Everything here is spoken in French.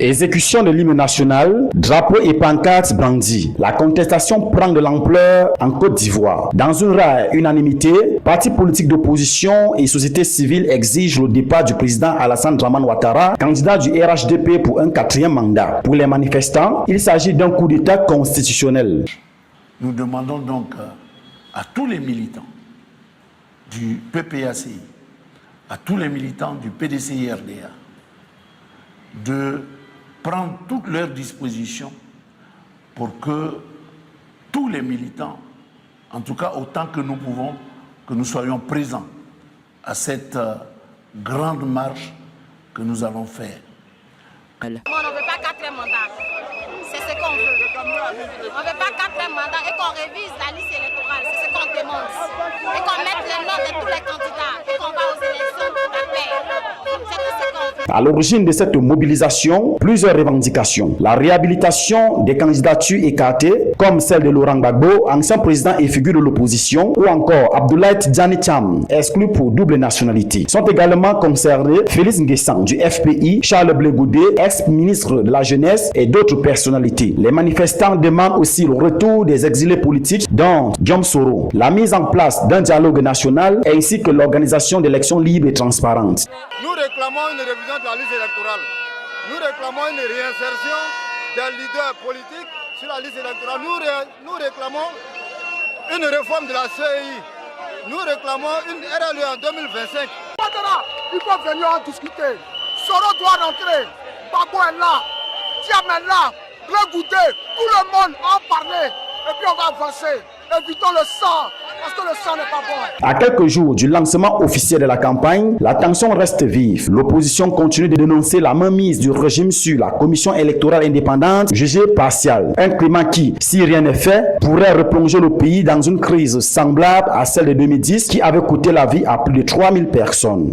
Exécution de l'hymne national, drapeau et pancartes brandis. La contestation prend de l'ampleur en Côte d'Ivoire. Dans une rare unanimité, partis politiques d'opposition et société civile exigent le départ du président Alassane Dramane Ouattara, candidat du RHDP pour un 4e mandat. Pour les manifestants, il s'agit d'un coup d'État constitutionnel. Nous demandons donc à tous les militants du PPACI, à tous les militants du PDCI-RDA, de prendre toutes leurs dispositions pour que tous les militants, en tout cas autant que nous pouvons, que nous soyons présents à cette grande marche que nous allons faire. On ne veut pas 4e mandat, c'est ce qu'on veut. On ne veut pas 4e mandat et qu'on révise la liste électorale, c'est ce qu'on demande. Et qu'on mette les noms de tous les candidats et qu'on va aux élections pour la paix. C'est tout ce qu'on veut. À l'origine de cette mobilisation, plusieurs revendications. La réhabilitation des candidatures écartées, comme celle de Laurent Gbagbo, ancien président et figure de l'opposition, ou encore Abdoulaye Tidjani Thiam, exclu pour double nationalité. Sont également concernés Félix Nguessan du FPI, Charles Blé Goudé, ex-ministre de la Jeunesse et d'autres personnalités. Les manifestants demandent aussi le retour des exilés politiques, dont Diom Soro, la mise en place d'un dialogue national ainsi que l'organisation d'élections libres et transparentes. Nous réclamons une révision de la liste électorale. Nous réclamons une réinsertion des leaders politiques sur la liste électorale. Nous réclamons une réforme de la CEI. Nous réclamons une RLE en 2025. Il faut venir en discuter. Soro doit rentrer. Gbagbo est là. Thiam est là. Blé Goudé. Tout le monde en parler. Et puis on va avancer. Évitons le sang. Parce que le sang n'est pas bon. À quelques jours du lancement officiel de la campagne, la tension reste vive. L'opposition continue de dénoncer la mainmise du régime sur la commission électorale indépendante jugée partiale. Un climat qui, si rien n'est fait, pourrait replonger le pays dans une crise semblable à celle de 2010 qui avait coûté la vie à plus de 3000 personnes.